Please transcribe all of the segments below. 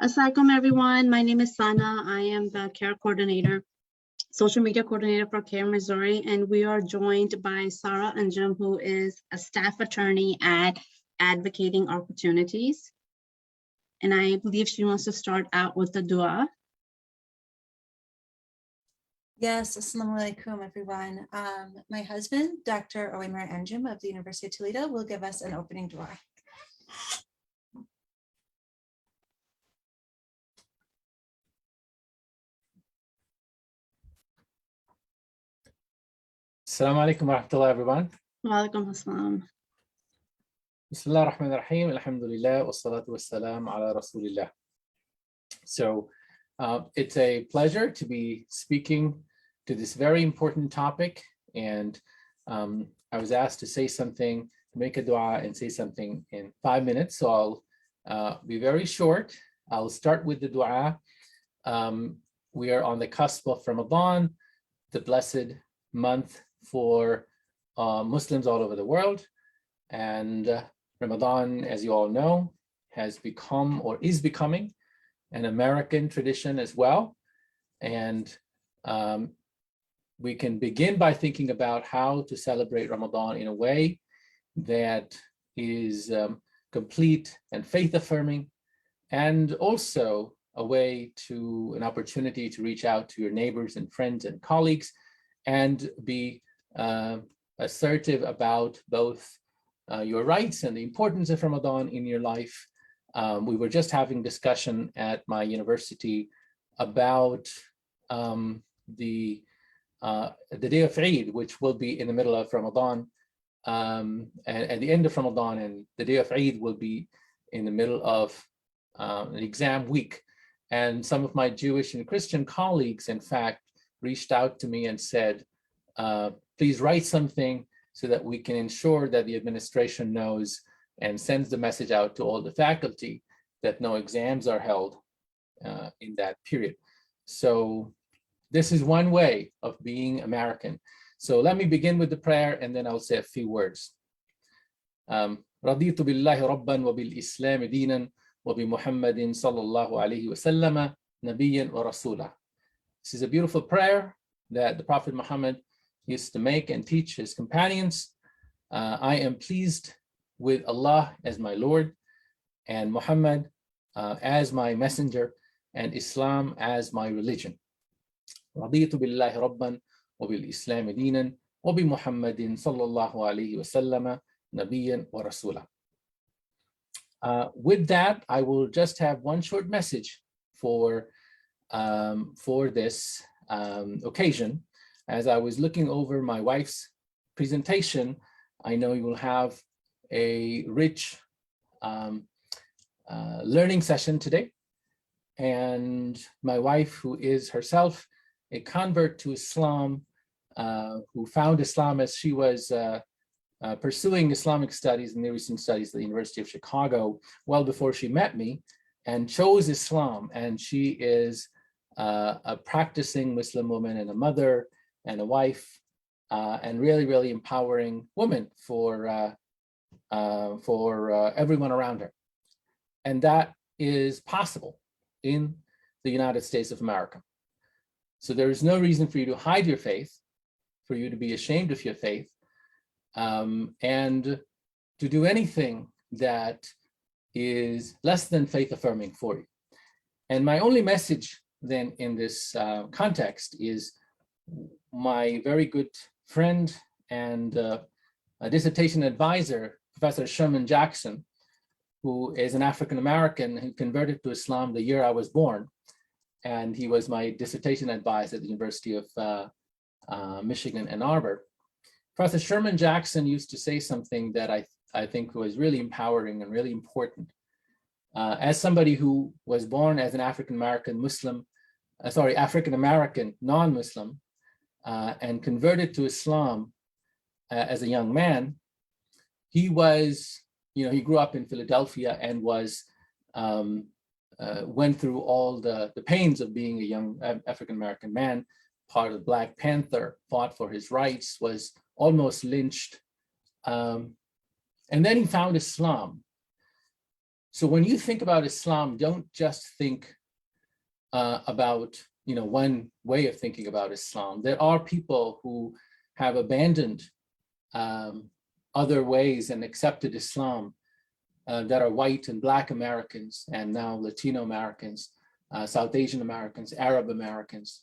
Assalamualaikum everyone. My name is Sana. I am the CAIR coordinator, social media coordinator for CAIR-Missouri, and we are joined by Sarah Anjum, who is a staff attorney at Advocating Opportunities. And I believe she wants to start out with the dua. Yes, assalamu alaikum, everyone. My husband, Dr. Oimar Anjum of the University of Toledo, will give us an opening dua. Assalamu alaikum wa rahmatullah, everyone. Wa alaikum assalam. Bismillah ar-Rahman ar-Rahim, alhamdulillah, wa salatu wa salam ala rasulillah. So it's a pleasure to be speaking to this very important topic. And I was asked to say something, to make a dua and say something in 5 minutes. So I'll be very short. I'll start with the dua. We are on the cusp of Ramadan, the blessed month for Muslims all over the world. And Ramadan, as you all know, has become or is becoming an American tradition as well. And we can begin by thinking about how to celebrate Ramadan in a way that is complete and faith-affirming, and also an opportunity to reach out to your neighbors and friends and colleagues and be assertive about both your rights and the importance of Ramadan in your life. We were just having discussion at my university about the day of Eid, which will be in the middle of Ramadan, and at the end of Ramadan, and the day of Eid will be in the middle of an exam week. And some of my Jewish and Christian colleagues, in fact, reached out to me and said, please write something so that we can ensure that the administration knows and sends the message out to all the faculty that no exams are held in that period. So this is one way of being American. So let me begin with the prayer and then I'll say a few words. رضيت بالله ربا وبالإسلام دينا وبمحمد صلى الله عليه وسلم نبيا ورسولا. This is a beautiful prayer that the Prophet Muhammad used to make and teach his companions. I am pleased with Allah as my Lord, and Muhammad as my messenger, and Islam as my religion. رضيت بالله ربا وبالإسلام دينا وبمحمد صلى الله عليه وسلم نبيا ورسولا. With that, I will just have one short message for this occasion. As I was looking over my wife's presentation, I know you will have a rich learning session today. And my wife, who is herself a convert to Islam, who found Islam as she was pursuing Islamic studies and Near Eastern studies at the University of Chicago, well before she met me, and chose Islam. And she is a practicing Muslim woman and a mother and a wife, and really, really empowering woman for everyone around her. And that is possible in the United States of America. So there is no reason for you to hide your faith, for you to be ashamed of your faith, and to do anything that is less than faith affirming for you. And my only message then in this context is my very good friend and a dissertation advisor, Professor Sherman Jackson, who is an African-American who converted to Islam the year I was born. And he was my dissertation advisor at the University of Michigan, Ann Arbor. Professor Sherman Jackson used to say something that I think was really empowering and really important. As somebody who was born as an African-American non-Muslim, and converted to Islam as a young man, he was, he grew up in Philadelphia and was went through all the pains of being a young African-American man, part of the Black Panther, fought for his rights, was almost lynched. And then he found Islam. So when you think about Islam, don't just think about, one way of thinking about Islam. There are people who have abandoned other ways and accepted Islam that are white and Black Americans, and now Latino Americans, South Asian Americans, Arab Americans.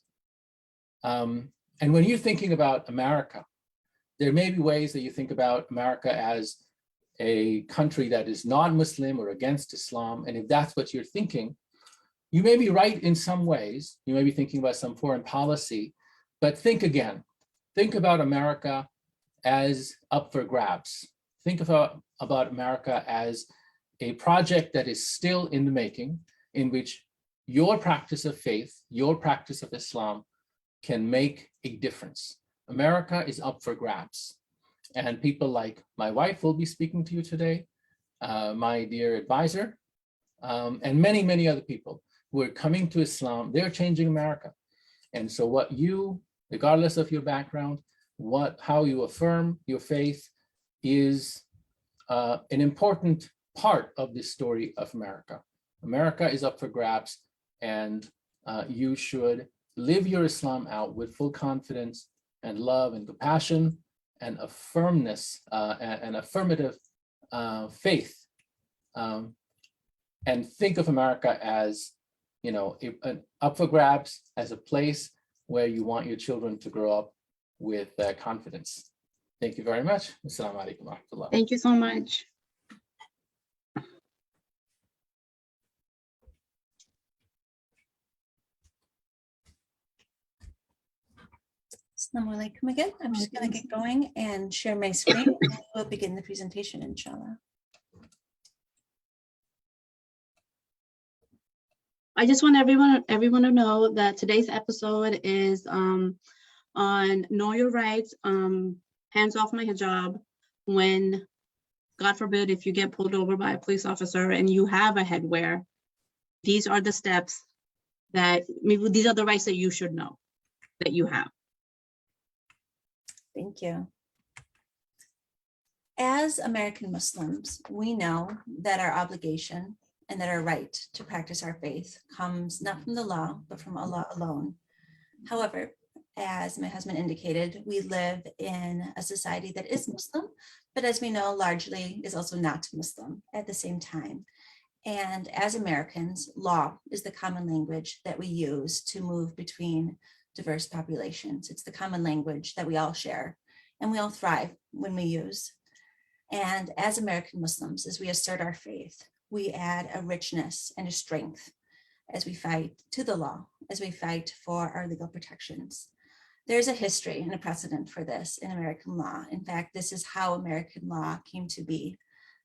And when you're thinking about America, there may be ways that you think about America as a country that is non-Muslim or against Islam. And if that's what you're thinking, you may be right in some ways. You may be thinking about some foreign policy, but think again. Think about America as up for grabs. Think about America as a project that is still in the making, in which your practice of faith, your practice of Islam can make a difference. America is up for grabs. And people like my wife will be speaking to you today, my dear advisor, and many, many other people who are coming to Islam. They're changing America. And so what you, regardless of your background, how you affirm your faith is an important part of this story of America. America is up for grabs, and you should live your Islam out with full confidence and love and compassion and a firmness and affirmative faith, and think of America as, an up for grabs, as a place where you want your children to grow up with confidence. Thank you very much. Assalamu alaikum wa rahmatullah. Thank you so much. Assalamu alaikum again. I'm just going to get going and share my screen, and we'll begin the presentation, inshallah. I just want everyone to know that today's episode is on know your rights, hands off my hijab. When, God forbid, if you get pulled over by a police officer and you have a headwear, these are the steps these are the rights that you should know that you have. Thank you. As American Muslims, we know that our obligation and that our right to practice our faith comes not from the law, but from Allah alone. However, as my husband indicated, we live in a society that is Muslim, but as we know, largely is also not Muslim at the same time. And as Americans, law is the common language that we use to move between diverse populations. It's the common language that we all share and we all thrive when we use. And as American Muslims, as we assert our faith, we add a richness and a strength as we fight to the law, as we fight for our legal protections. There's a history and a precedent for this in American law. In fact, this is how American law came to be.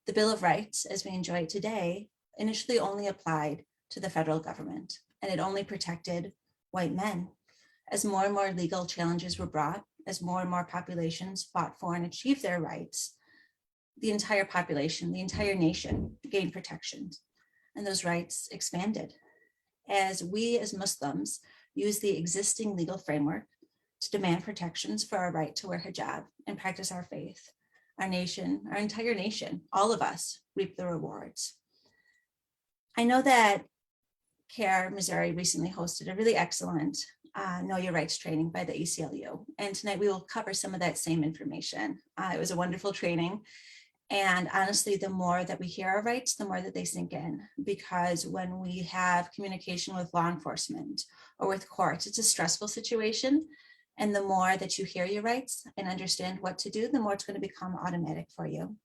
The Bill of Rights, as we enjoy it today, initially only applied to the federal government, and it only protected white men. As more and more legal challenges were brought, as more and more populations fought for and achieved their rights, the entire population, the entire nation gained protections, and those rights expanded. As we as Muslims use the existing legal framework to demand protections for our right to wear hijab and practice our faith, our nation, our entire nation, all of us reap the rewards. I know that CAIR-Missouri recently hosted a really excellent Know Your Rights training by the ACLU. And tonight we will cover some of that same information. It was a wonderful training. And honestly, the more that we hear our rights, the more that they sink in, because when we have communication with law enforcement or with courts, it's a stressful situation. And the more that you hear your rights and understand what to do, the more it's going to become automatic for you.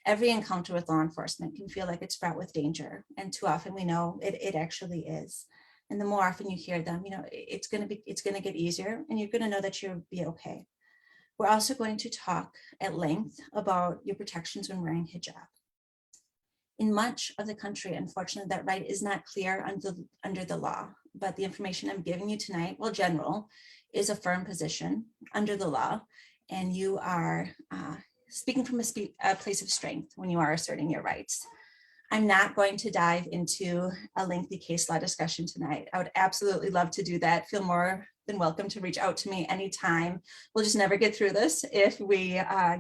Every encounter with law enforcement can feel like it's fraught with danger. And too often we know it actually is. And the more often you hear them, it's going to get easier, and you're going to know that you'll be okay. We're also going to talk at length about your protections when wearing hijab. In much of the country, unfortunately, that right is not clear under the law, but the information I'm giving you tonight, well, general, is a firm position under the law, and you are speaking from a place of strength when you are asserting your rights. I'm not going to dive into a lengthy case law discussion tonight. I would absolutely love to do that. Feel more than welcome to reach out to me anytime. We'll just never get through this if we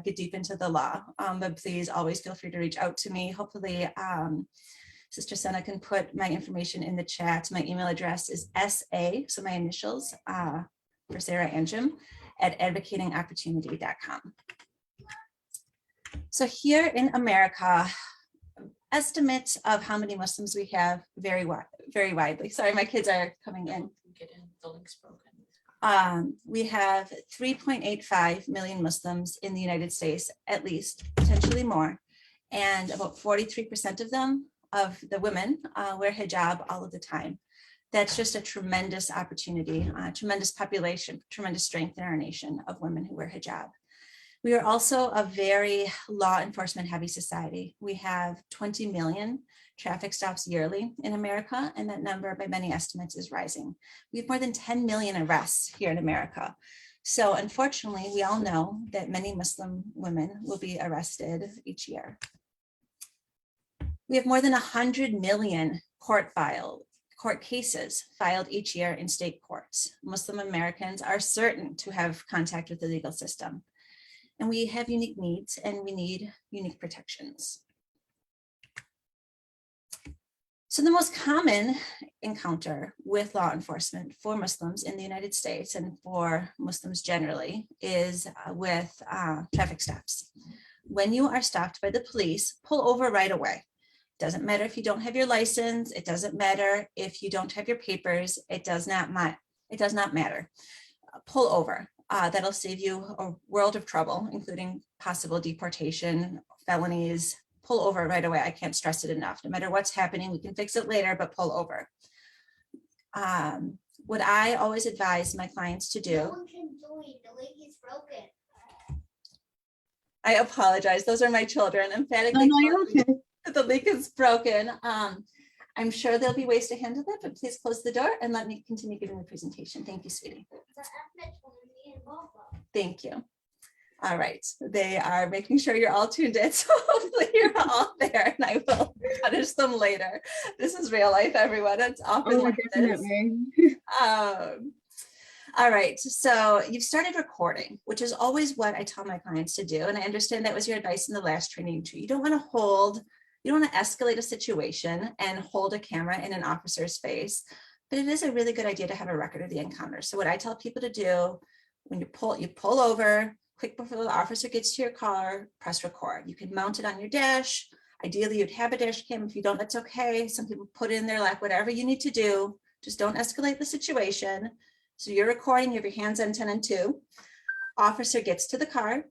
get deep into the law, but please always feel free to reach out to me. Hopefully Sister Sana can put my information in the chat. My email address is SA, so my initials for Sarah and Jim, at advocatingopportunity.com. So here in America, estimates of how many Muslims we have vary very widely. Sorry, my kids are coming in. The link's broken. We have 3.85 million Muslims in the United States, at least, potentially more. And about 43% of them, of the women, wear hijab all of the time. That's just a tremendous opportunity, tremendous population, tremendous strength in our nation of women who wear hijab. We are also a very law enforcement heavy society. We have 20 million traffic stops yearly in America, and that number by many estimates is rising. We have more than 10 million arrests here in America. So unfortunately, we all know that many Muslim women will be arrested each year. We have more than 100 million court cases filed each year in state courts. Muslim Americans are certain to have contact with the legal system. And we have unique needs and we need unique protections. So the most common encounter with law enforcement for Muslims in the United States and for Muslims generally is with traffic stops. When you are stopped by the police, pull over right away. Doesn't matter if you don't have your license. It doesn't matter if you don't have your papers. It does not matter. Pull over. That'll save you a world of trouble, including possible deportation, felonies. Pull over right away. I can't stress it enough. No matter what's happening, we can fix it later, but pull over. What I always advise my clients to do. No one can join. The link is broken. I apologize. Those are my children. Emphatically. No, you're okay. The link is broken. I'm sure there'll be ways to handle that, but please close the door and let me continue giving the presentation. Thank you, sweetie. Thank you. All right, they are making sure you're all tuned in, so hopefully you're all there and I will punish them later. This is real life, everyone. It's often like this. All right, so you've started recording, which is always what I tell my clients to do. And I understand that was your advice in the last training too. You don't want to escalate a situation and hold a camera in an officer's face, but it is a really good idea to have a record of the encounter. So what I tell people to do, when you pull over, quick before the officer gets to your car, press record. You can mount it on your dash. Ideally, you'd have a dash cam. If you don't, that's okay. Some people put in their lap, whatever you need to do, just don't escalate the situation. So you're recording, you have your hands on 10 and 2. Officer gets to the car.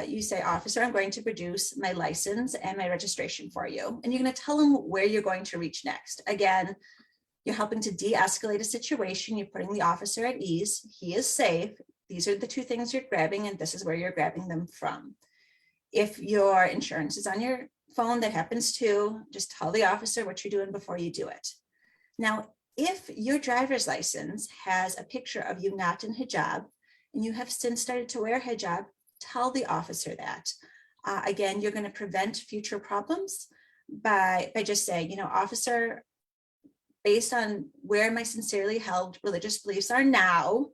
You say, officer, I'm going to produce my license and my registration for you. And you're going to tell them where you're going to reach next. Again, you're helping to de-escalate a situation. You're putting the officer at ease. He is safe. These are the two things you're grabbing, and this is where you're grabbing them from. If your insurance is on your phone, that happens too. Just tell the officer what you're doing before you do it. Now, if your driver's license has a picture of you not in hijab, and you have since started to wear hijab, tell the officer that. Again, you're going to prevent future problems by just saying, officer, based on where my sincerely held religious beliefs are now,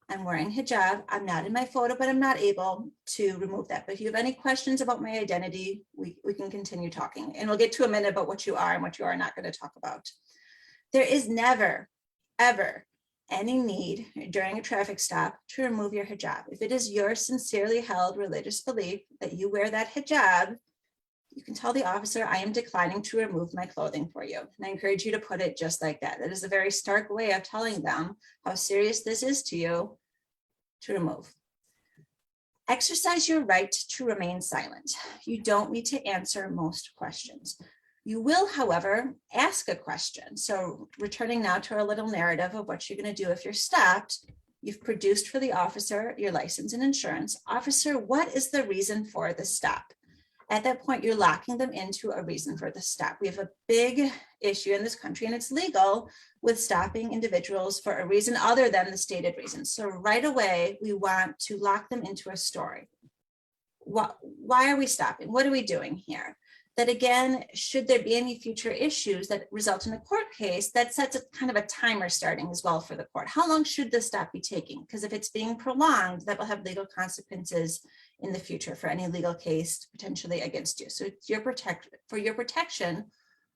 I'm wearing hijab. I'm not in my photo, but I'm not able to remove that. But if you have any questions about my identity, we can continue talking. And we'll get to a minute about what you are and what you are not going to talk about. There is never, ever any need during a traffic stop to remove your hijab. If it is your sincerely held religious belief that you wear that hijab, you can tell the officer, I am declining to remove my clothing for you. And I encourage you to put it just like that. That is a very stark way of telling them how serious this is to you to remove. Exercise your right to remain silent. You don't need to answer most questions. You will, however, ask a question. So returning now to our little narrative of what you're going to do if you're stopped, you've produced for the officer your license and insurance. Officer, what is the reason for the stop? At that point, you're locking them into a reason for the stop. We have a big issue in this country, and it's legal, with stopping individuals for a reason other than the stated reason. So right away, we want to lock them into a story. Why are we stopping? What are we doing here? That again, should there be any future issues that result in a court case, that sets a kind of a timer starting as well for the court. How long should this stop be taking? Because if it's being prolonged, that will have legal consequences in the future for any legal case potentially against you. So it's for your protection,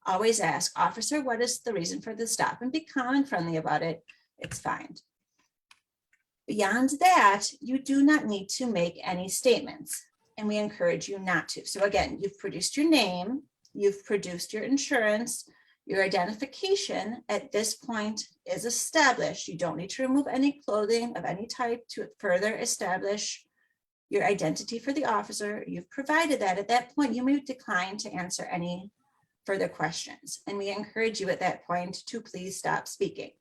always ask, officer, what is the reason for the stop? And be calm and friendly about it. It's fine. Beyond that, you do not need to make any statements, and we encourage you not to. So again, you've produced your name, you've produced your insurance, your identification at this point is established. You don't need to remove any clothing of any type to further establish your identity for the officer. You've provided that. At that point, you may decline to answer any further questions, and we encourage you at that point to please stop speaking.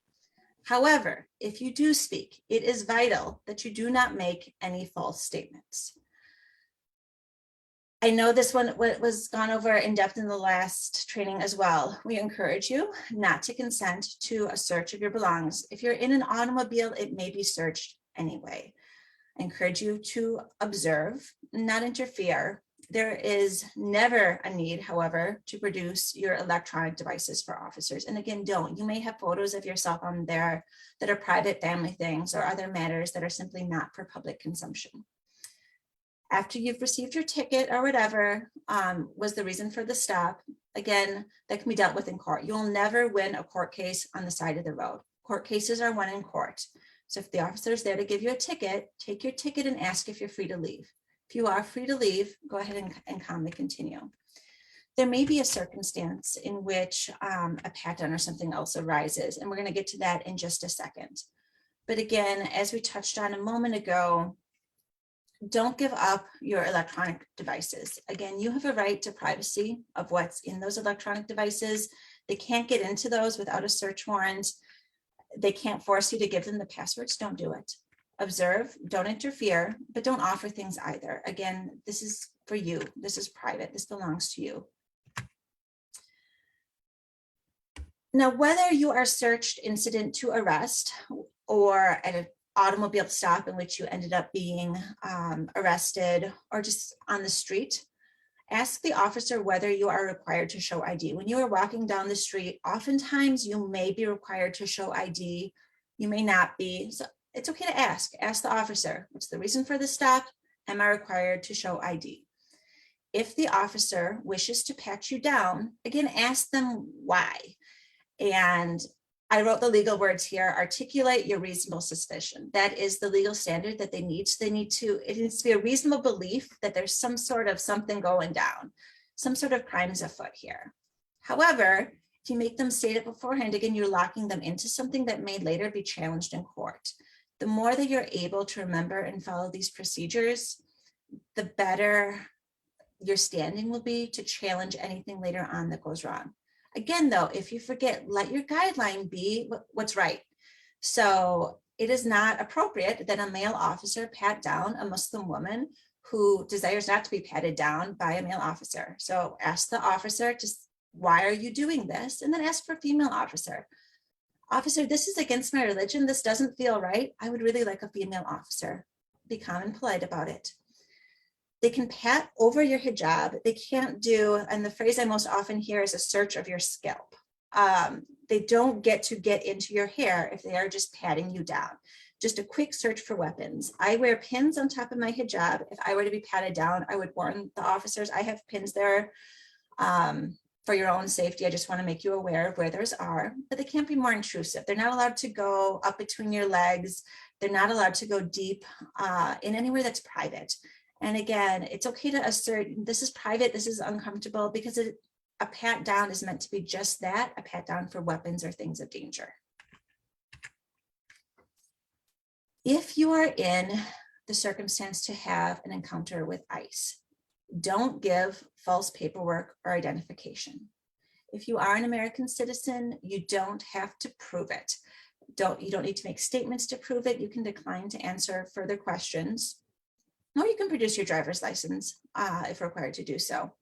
However, if you do speak, it is vital that you do not make any false statements. I know this one was gone over in depth in the last training as well. We encourage you not to consent to a search of your belongings. If you're in an automobile, it may be searched anyway. I encourage you to observe, not interfere. There is never a need, however, to produce your electronic devices for officers. And again, don't. You may have photos of yourself on there that are private family things or other matters that are simply not for public consumption. After you've received your ticket or whatever was the reason for the stop, again, that can be dealt with in court. You'll never win a court case on the side of the road. Court cases are won in court. So if the officer is there to give you a ticket, take your ticket and ask if you're free to leave. If you are free to leave, go ahead and calmly continue. There may be a circumstance in which a pat down or something else arises, and we're going to get to that in just a second. But again, as we touched on a moment ago, don't give up your electronic devices. Again, you have a right to privacy of what's in those electronic devices. They can't get into those without a search warrant. They can't force you to give them the passwords. Don't do it. Observe, don't interfere, but don't offer things either. Again, this is for you. This is private. This belongs to you. Now, whether you are searched incident to arrest or at an automobile stop in which you ended up being arrested or just on the street, ask the officer whether you are required to show ID. When you are walking down the street, oftentimes you may be required to show ID. You may not be. So it's okay to ask. Ask the officer, what's the reason for the stop? Am I required to show ID? If the officer wishes to pat you down, again, ask them why. And I wrote the legal words here, articulate your reasonable suspicion. That is the legal standard that they need. So it needs to be a reasonable belief that there's some sort of something going down, some sort of crime is afoot here. However, if you make them state it beforehand, again, you're locking them into something that may later be challenged in court. The more that you're able to remember and follow these procedures, the better your standing will be to challenge anything later on that goes wrong. Again, though, if you forget, let your guideline be what's right. So it is not appropriate that a male officer pat down a Muslim woman who desires not to be patted down by a male officer. So ask the officer, why are you doing this? And then ask for a female officer. Officer, this is against my religion. This doesn't feel right. I would really like a female officer. Be calm and polite about it. They can pat over your hijab. They can't do, and the phrase I most often hear is a search of your scalp. They don't get to get into your hair if they are just patting you down. Just a quick search for weapons. I wear pins on top of my hijab. If I were to be patted down, I would warn the officers, I have pins there for your own safety. I just want to make you aware of where those are, but they can't be more intrusive. They're not allowed to go up between your legs. They're not allowed to go deep in anywhere that's private. And again, it's okay to assert this is private, this is uncomfortable, because a pat down is meant to be just that, a pat down for weapons or things of danger. If you are in the circumstance to have an encounter with ICE, don't give false paperwork or identification. If you are an American citizen, you don't have to prove it. You don't need to make statements to prove it. You can decline to answer further questions, or you can produce your driver's license if required to do so.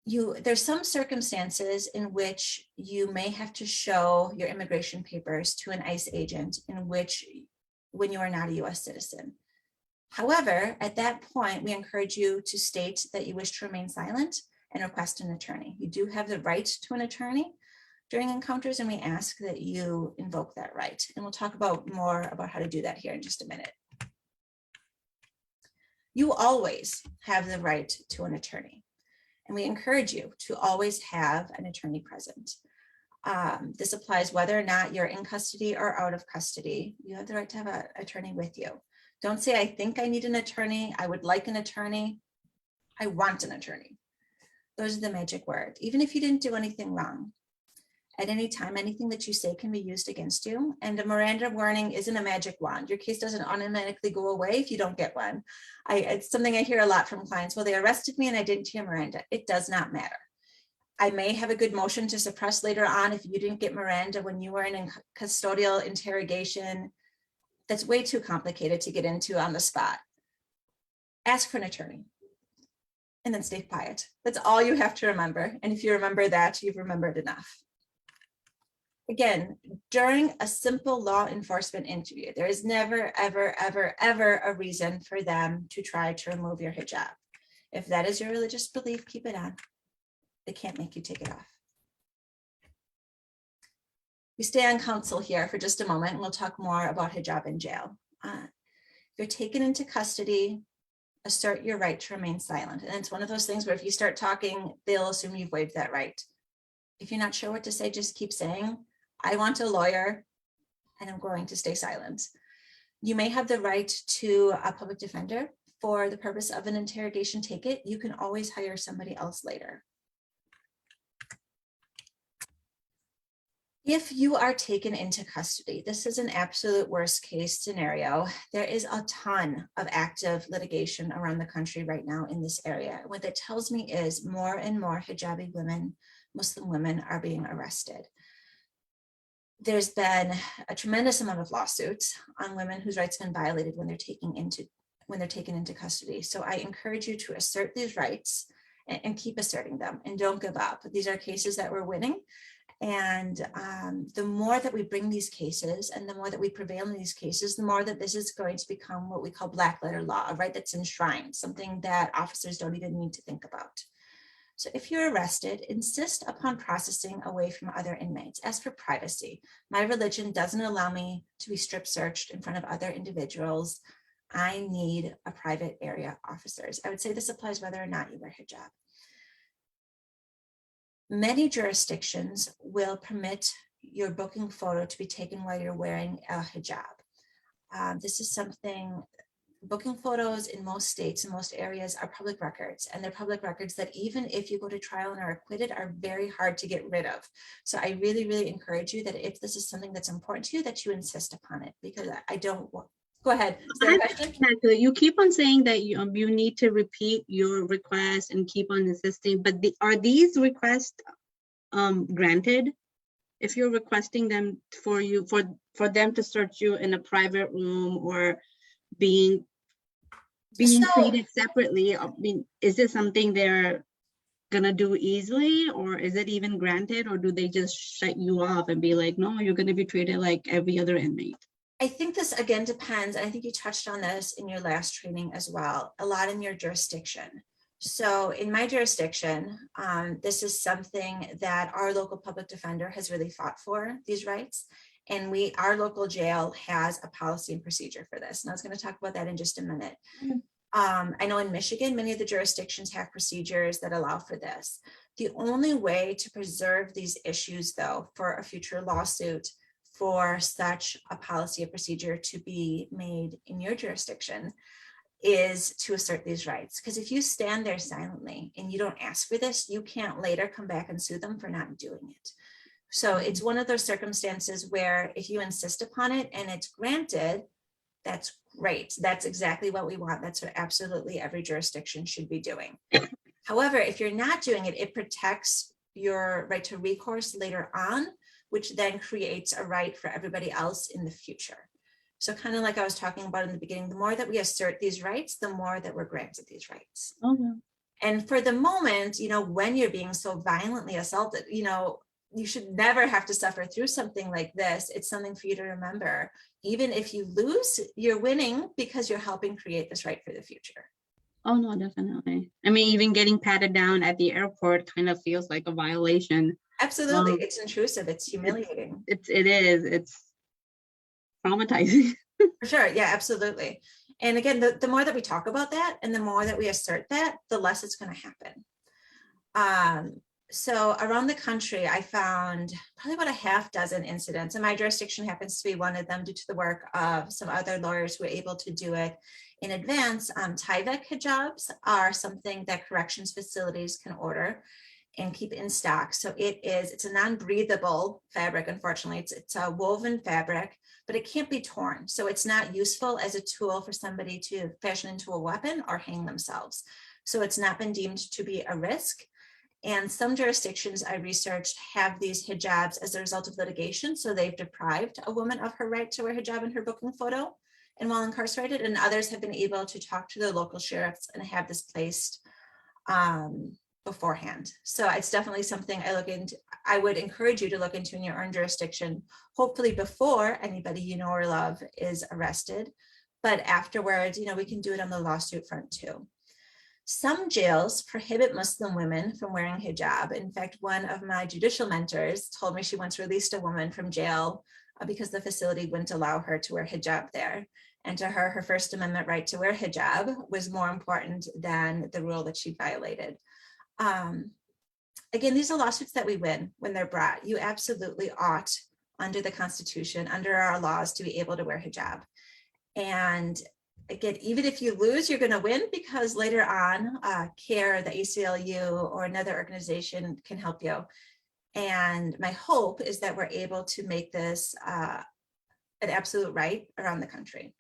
There's some circumstances in which you may have to show your immigration papers to an ICE agent when you are not a US citizen. However, at that point, we encourage you to state that you wish to remain silent and request an attorney. You do have the right to an attorney during encounters, and we ask that you invoke that right. And we'll talk more about how to do that here in just a minute. You always have the right to an attorney. And we encourage you to always have an attorney present. This applies whether or not you're in custody or out of custody. You have the right to have an attorney with you. Don't say, I think I need an attorney. I would like an attorney. I want an attorney. Those are the magic words. Even if you didn't do anything wrong, at any time, anything that you say can be used against you. And a Miranda warning isn't a magic wand. Your case doesn't automatically go away if you don't get one. It's something I hear a lot from clients. Well, they arrested me and I didn't hear Miranda. It does not matter. I may have a good motion to suppress later on if you didn't get Miranda when you were in a custodial interrogation. That's way too complicated to get into on the spot. Ask for an attorney and then stay quiet. That's all you have to remember. And if you remember that, you've remembered enough. Again, during a simple law enforcement interview, there is never, ever, ever, ever a reason for them to try to remove your hijab. If that is your religious belief, keep it on. They can't make you take it off. We stay on counsel here for just a moment and we'll talk more about hijab in jail. If you're taken into custody, assert your right to remain silent. And it's one of those things where if you start talking, they'll assume you've waived that right. If you're not sure what to say, just keep saying, I want a lawyer and I'm going to stay silent. You may have the right to a public defender for the purpose of an interrogation. Take it. You can always hire somebody else later. If you are taken into custody, this is an absolute worst case scenario. There is a ton of active litigation around the country right now in this area. What that tells me is more and more hijabi women, Muslim women, are being arrested. There's been a tremendous amount of lawsuits on women whose rights have been violated when they're taken into custody. So I encourage you to assert these rights and keep asserting them and don't give up. These are cases that we're winning. And the more that we bring these cases and the more that we prevail in these cases, the more that this is going to become what we call black letter law, a right that's enshrined, something that officers don't even need to think about. So if you're arrested, insist upon processing away from other inmates. As for privacy, my religion doesn't allow me to be strip searched in front of other individuals. I need a private area officers. I would say this applies whether or not you wear hijab. Many jurisdictions will permit your booking photo to be taken while you're wearing a hijab. This is something, booking photos in most states, in most areas are public records, and they're public records that even if you go to trial and are acquitted are very hard to get rid of. So I really, really encourage you that if this is something that's important to you, that you insist upon it, because I don't want, go ahead. Is there a question? Exactly. You keep on saying that you need to repeat your request and keep on insisting, but are these requests granted? If you're requesting them for them to search you in a private room or being treated separately, I mean, is this something they're gonna do easily, or is it even granted, or do they just shut you off and be like, no, you're gonna be treated like every other inmate? I think this again depends, and I think you touched on this in your last training as well, a lot in your jurisdiction. So in my jurisdiction, this is something that our local public defender has really fought for, these rights. And our local jail has a policy and procedure for this. And I was going to talk about that in just a minute. I know in Michigan, many of the jurisdictions have procedures that allow for this. The only way to preserve these issues, though, for a future lawsuit for such a policy or procedure to be made in your jurisdiction is to assert these rights. Because if you stand there silently and you don't ask for this, you can't later come back and sue them for not doing it. So it's one of those circumstances where if you insist upon it and it's granted, that's great. That's exactly what we want. That's what absolutely every jurisdiction should be doing. However, if you're not doing it, it protects your right to recourse later on, which then creates a right for everybody else in the future. So kind of like I was talking about in the beginning, the more that we assert these rights, the more that we're granted these rights. Okay. And for the moment, when you're being so violently assaulted, you should never have to suffer through something like this. It's something for you to remember. Even if you lose, you're winning because you're helping create this right for the future. Oh, no, definitely. I mean, even getting patted down at the airport kind of feels like a violation. Absolutely. It's intrusive. It's humiliating. It is. It's traumatizing. For sure. Yeah, absolutely. And again, the more that we talk about that and the more that we assert that, the less it's going to happen. So around the country, I found probably about a half dozen incidents, and my jurisdiction happens to be one of them due to the work of some other lawyers who were able to do it in advance. Tyvek hijabs are something that corrections facilities can order and keep in stock. So it's a non-breathable fabric, unfortunately. It's a woven fabric, but it can't be torn. So it's not useful as a tool for somebody to fashion into a weapon or hang themselves. So it's not been deemed to be a risk. And some jurisdictions I researched have these hijabs as a result of litigation. So they've deprived a woman of her right to wear hijab in her booking photo and while incarcerated, and others have been able to talk to their local sheriffs and have this placed beforehand. So it's definitely something I look into. I would encourage you to look into in your own jurisdiction, hopefully before anybody you know or love is arrested. But afterwards, we can do it on the lawsuit front too. Some jails prohibit Muslim women from wearing hijab. In fact, one of my judicial mentors told me she once released a woman from jail because the facility wouldn't allow her to wear hijab there. And to her, her First Amendment right to wear hijab was more important than the rule that she violated. Again, these are lawsuits that we win when they're brought. You absolutely ought, under the Constitution, under our laws, to be able to wear hijab. And again, even if you lose, you're going to win, because later on, CAIR, the ACLU, or another organization can help you. And my hope is that we're able to make this an absolute right around the country.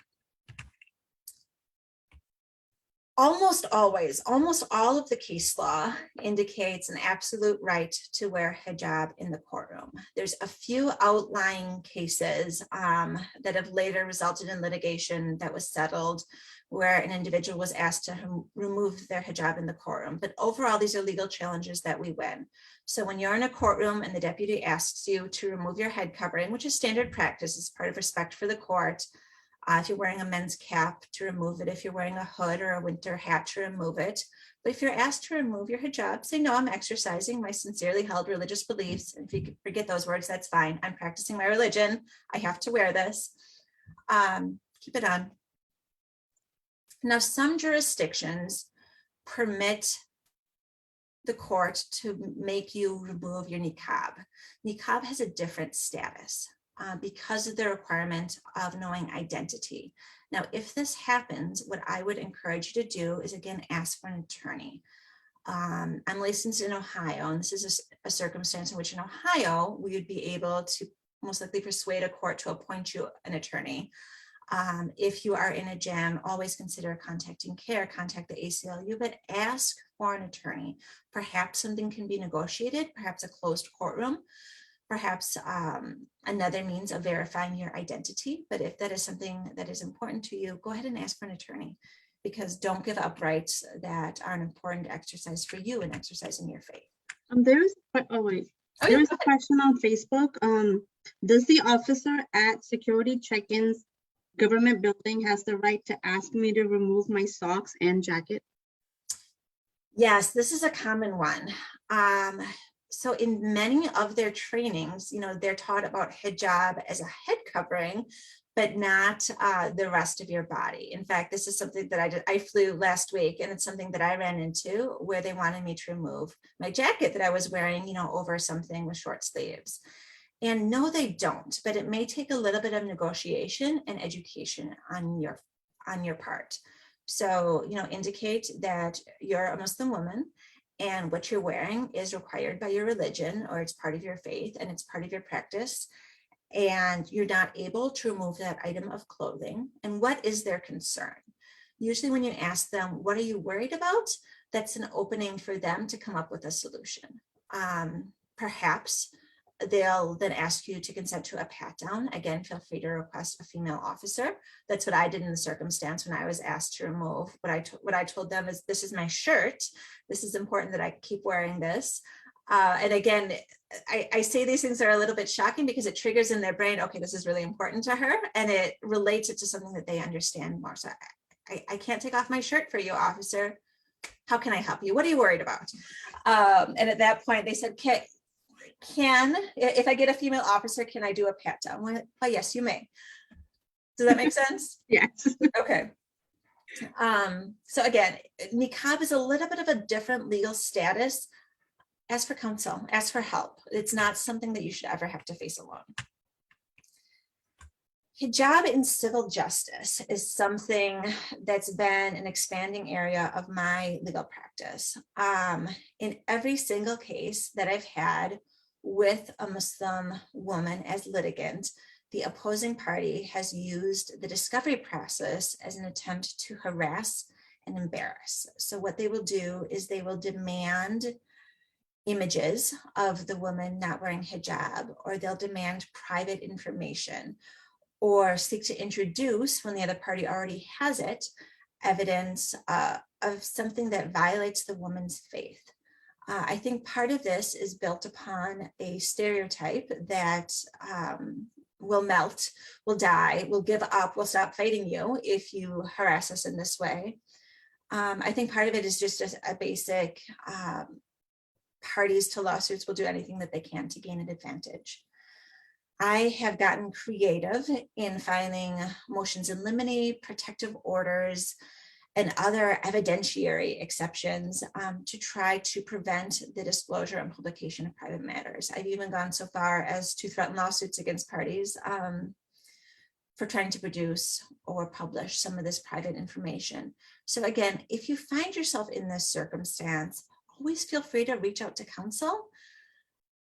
Almost always, almost all of the case law indicates an absolute right to wear hijab in the courtroom. There's a few outlying cases that have later resulted in litigation that was settled, where an individual was asked to remove their hijab in the courtroom. But overall, these are legal challenges that we win. So when you're in a courtroom and the deputy asks you to remove your head covering, which is standard practice, it's part of respect for the court. If you're wearing a men's cap, to remove it. If you're wearing a hood or a winter hat, to remove it. But if you're asked to remove your hijab, say, no, I'm exercising my sincerely held religious beliefs. If you could forget those words, that's fine. I'm practicing my religion. I have to wear this. Keep it on. Now, some jurisdictions permit the court to make you remove your niqab. Niqab has a different status because of the requirement of knowing identity. Now, if this happens, what I would encourage you to do is, again, ask for an attorney. I'm licensed in Ohio, and this is a circumstance in which in Ohio, we would be able to most likely persuade a court to appoint you an attorney. If you are in a jam, always consider contacting CAIR, contact the ACLU, but ask for an attorney. Perhaps something can be negotiated, perhaps a closed courtroom, perhaps another means of verifying your identity. But if that is something that is important to you, go ahead and ask for an attorney, because don't give up rights that are an important exercise for you in exercising your faith. There's a question on Facebook. Does the officer at security check-ins government building has the right to ask me to remove my socks and jacket? Yes, this is a common one. So in many of their trainings, they're taught about hijab as a head covering, but not the rest of your body. In fact, this is something that I flew last week, and it's something that I ran into where they wanted me to remove my jacket that I was wearing, over something with short sleeves. And no, they don't, but it may take a little bit of negotiation and education on your part. So, indicate that you're a Muslim woman and what you're wearing is required by your religion, or it's part of your faith and it's part of your practice, and you're not able to remove that item of clothing. And what is their concern? Usually when you ask them, what are you worried about? That's an opening for them to come up with a solution. Perhaps they'll then ask you to consent to a pat down. Again, feel free to request a female officer. That's what I did in the circumstance when I was asked to remove. What I told them is, this is my shirt. This is important that I keep wearing this. And again, I say these things are a little bit shocking because it triggers in their brain, okay, this is really important to her, and it relates it to something that they understand more. So I can't take off my shirt for you, officer. How can I help you? What are you worried about? And at that point, they said, if I get a female officer, can I do a pat down? Well, oh, yes, you may. Does that make sense? Yes. Okay. So again, niqab is a little bit of a different legal status ask for counsel, ask for help. It's not something that you should ever have to face alone. Hijab in civil justice is something that's been an expanding area of my legal practice. In every single case that I've had with a Muslim woman as litigant, the opposing party has used the discovery process as an attempt to harass and embarrass. So what they will do is they will demand images of the woman not wearing hijab, or they'll demand private information, or seek to introduce, when the other party already has it, evidence of something that violates the woman's faith. I think part of this is built upon a stereotype that will melt, will die, will give up, will stop fighting you if you harass us in this way. I think part of it is just a basic parties to lawsuits will do anything that they can to gain an advantage. I have gotten creative in filing motions in limine, protective orders, and other evidentiary exceptions to try to prevent the disclosure and publication of private matters. I've even gone so far as to threaten lawsuits against parties for trying to produce or publish some of this private information. So again, if you find yourself in this circumstance, always feel free to reach out to counsel.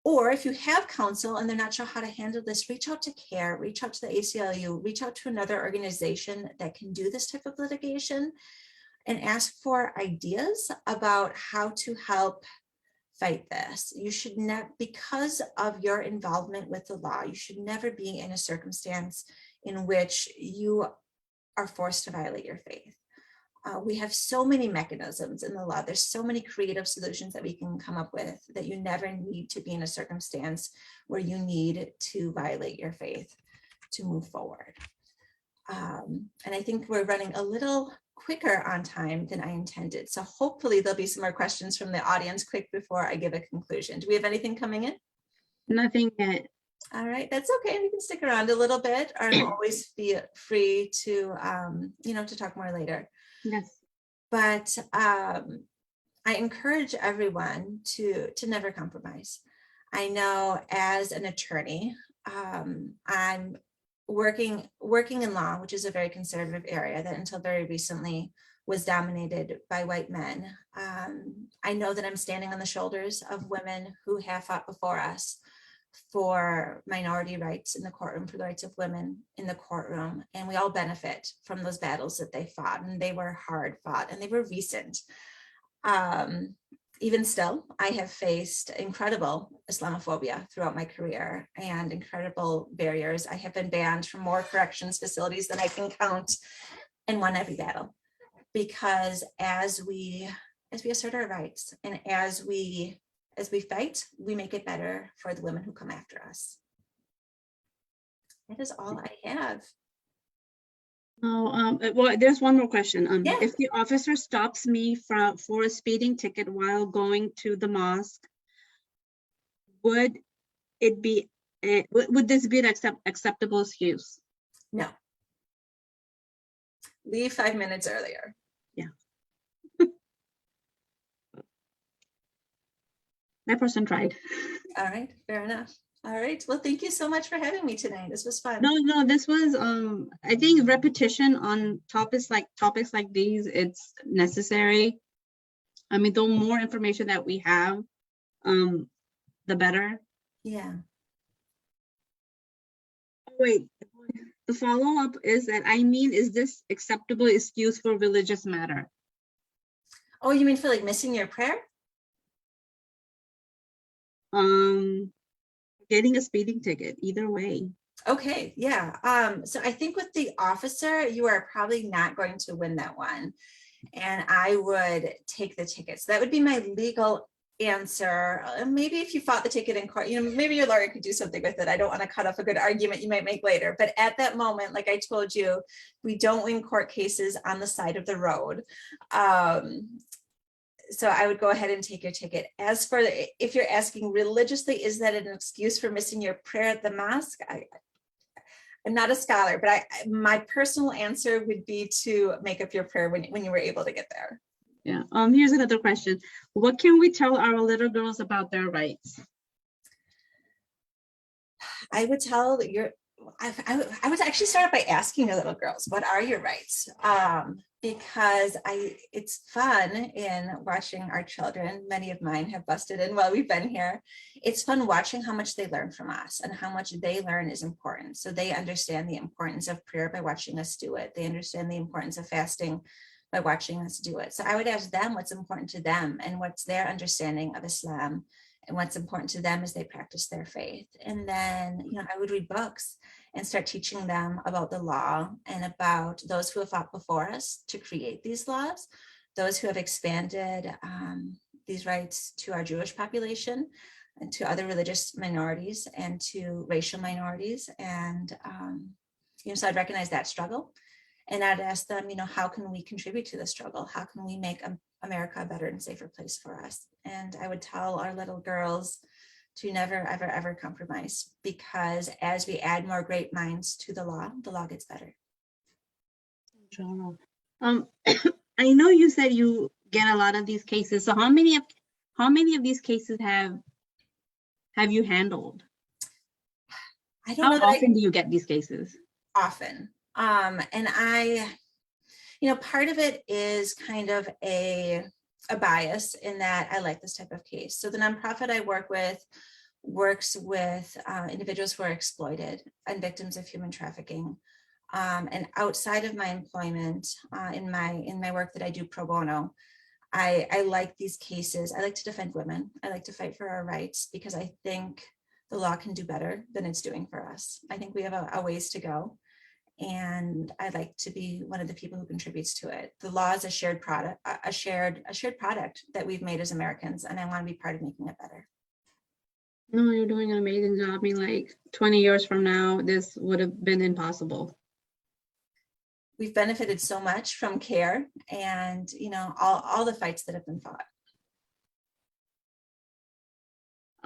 Or if you have counsel and they're not sure how to handle this, reach out to CAIR, reach out to the ACLU, reach out to another organization that can do this type of litigation, and ask for ideas about how to help fight this. You should not, because of your involvement with the law, you should never be in a circumstance in which you are forced to violate your faith. We have so many mechanisms in the law. There's so many creative solutions that we can come up with that you never need to be in a circumstance where you need to violate your faith to move forward. And I think we're running a little quicker on time than I intended. So hopefully there'll be some more questions from the audience quick before I give a conclusion. Do we have anything coming in? Nothing yet. All right, that's okay. You can stick around a little bit, or always be free to, to talk more later. Yes. But I encourage everyone to never compromise. I know as an attorney, I'm working in law, which is a very conservative area that until very recently was dominated by white men. I know that I'm standing on the shoulders of women who have fought before us for minority rights in the courtroom, for the rights of women in the courtroom. And we all benefit from those battles that they fought, and they were hard fought and they were recent. Even still, I have faced incredible Islamophobia throughout my career and incredible barriers. I have been banned from more corrections facilities than I can count, and won every battle. Because as we assert our rights and as we fight, we make it better for the women who come after us. That is all I have. Oh, well, there's one more question. Yeah. If the officer stops me for a speeding ticket while going to the mosque, would this be an acceptable excuse? No. Leave 5 minutes earlier. Yeah. That person tried. All right, fair enough. All right, well, thank you so much for having me tonight. This was fun. No, this was I think repetition on topics like these, it's necessary. I mean, the more information that we have, the better. Yeah. Wait, the follow-up is that, is this acceptable excuse for religious matter? Oh, you mean for like missing your prayer? Getting a speeding ticket, either way. Okay, yeah. So I think with the officer, you are probably not going to win that one. And I would take the ticket. So that would be my legal answer. Maybe if you fought the ticket in court, maybe your lawyer could do something with it. I don't want to cut off a good argument you might make later. But at that moment, like I told you, we don't win court cases on the side of the road. So I would go ahead and take your ticket. As for if you're asking religiously, is that an excuse for missing your prayer at the mosque? I'm not a scholar, but my personal answer would be to make up your prayer when you were able to get there. Yeah. Here's another question. What can we tell our little girls about their rights? I would tell your, I would actually start by asking your little girls, what are your rights? Because it's fun in watching our children. Many of mine have busted in while we've been here. It's fun watching how much they learn from us and how much they learn is important. So they understand the importance of prayer by watching us do it. They understand the importance of fasting by watching us do it. So I would ask them what's important to them and what's their understanding of Islam and what's important to them as they practice their faith. And then, I would read books and start teaching them about the law and about those who have fought before us to create these laws, those who have expanded these rights to our Jewish population and to other religious minorities and to racial minorities. And, so I'd recognize that struggle. And I'd ask them, how can we contribute to the struggle? How can we make America a better and safer place for us? And I would tell our little girls to never, ever, ever compromise, because as we add more great minds to the law gets better. I know you said you get a lot of these cases. So how many of these cases have you handled? I don't How know. often do you get these cases? Often. And part of it is kind of a bias in that I like this type of case. So the nonprofit I work with works with individuals who are exploited and victims of human trafficking. And outside of my employment, in my work that I do pro bono, I like these cases. I like to defend women. I like to fight for our rights because I think the law can do better than it's doing for us. I think we have a ways to go. And I like to be one of the people who contributes to it. The law is a shared product, a shared product that we've made as Americans, and I want to be part of making it better. No, you're doing an amazing job. I mean, like 20 years from now, this would have been impossible. We've benefited so much from CAIR and, all the fights that have been fought.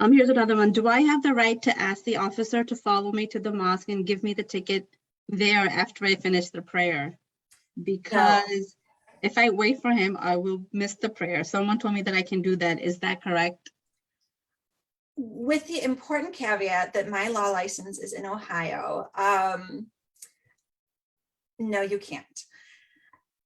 Here's another one. Do I have the right to ask the officer to follow me to the mosque and give me the ticket there after I finish the prayer? Because if I wait for him, I will miss the prayer. Someone told me that I can do that. Is that correct? With the important caveat that my law license is in Ohio, no, you can't.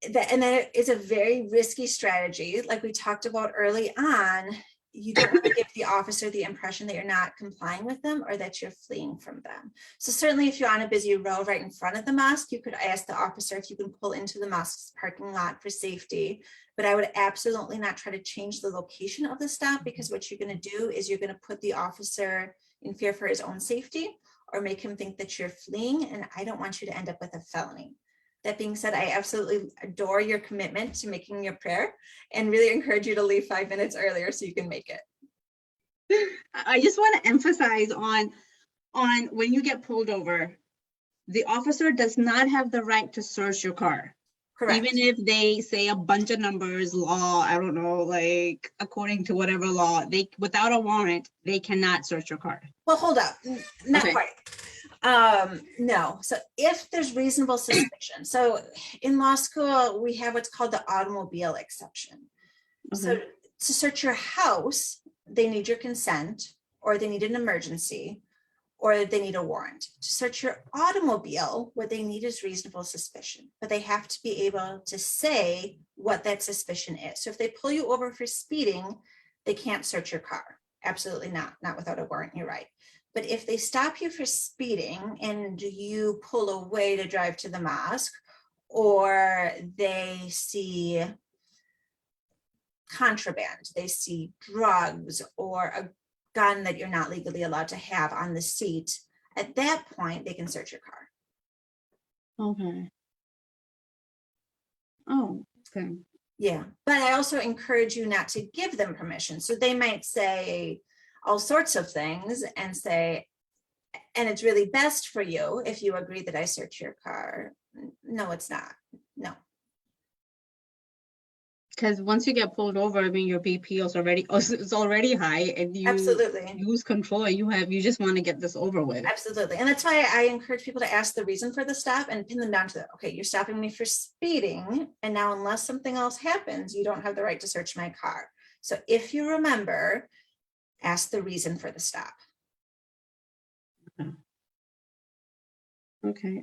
And that is a very risky strategy. Like we talked about early on, you don't want to give the officer the impression that you're not complying with them or that you're fleeing from them. So certainly if you're on a busy road right in front of the mosque, you could ask the officer if you can pull into the mosque's parking lot for safety. But I would absolutely not try to change the location of the stop, because what you're going to do is you're going to put the officer in fear for his own safety or make him think that you're fleeing. And I don't want you to end up with a felony. That being said, I absolutely adore your commitment to making your prayer and really encourage you to leave 5 minutes earlier so you can make it. I just want to emphasize on when you get pulled over, the officer does not have the right to search your car. Correct. Even if they say a bunch of numbers, law, I don't know, like according to whatever law, without a warrant, they cannot search your car. Well, hold up, not Okay. quite. No, so if there's reasonable suspicion, so in law school, we have what's called the automobile exception. Okay. So to search your house, they need your consent, or they need an emergency, or they need a warrant. To search your automobile, what they need is reasonable suspicion, but they have to be able to say what that suspicion is. So if they pull you over for speeding, they can't search your car. Absolutely not without a warrant, you're right. But if they stop you for speeding and you pull away to drive to the mosque, or they see contraband, they see drugs or a gun that you're not legally allowed to have on the seat, at that point, they can search your car. Okay. Oh, okay. Yeah, but I also encourage you not to give them permission. So they might say all sorts of things and say, and it's really best for you if you agree that I search your car. No, it's not. No. because once you get pulled over, I mean, your BP is already high, and you Absolutely. lose control. You just want to get this over with. Absolutely. And that's why I encourage people to ask the reason for the stop and pin them down to that. Okay, you're stopping me for speeding. And now, unless something else happens, you don't have the right to search my car. So if you remember, ask the reason for the stop. Okay.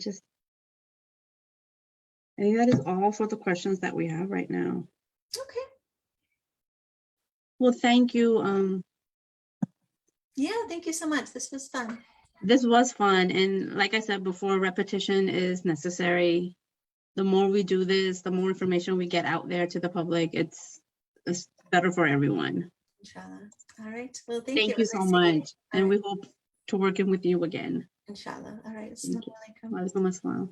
Just, I think that is all for the questions that we have right now. Okay. Well, thank you. Yeah, thank you so much. This was fun. This was fun. And like I said before, repetition is necessary. The more we do this, the more information we get out there to the public, it's better for everyone. Inshallah. All right. Well, thank you. Thank you so much. And we hope to working with you again. Inshallah. All right. Thank you. Assalamu alaikum. Walaikum assalam.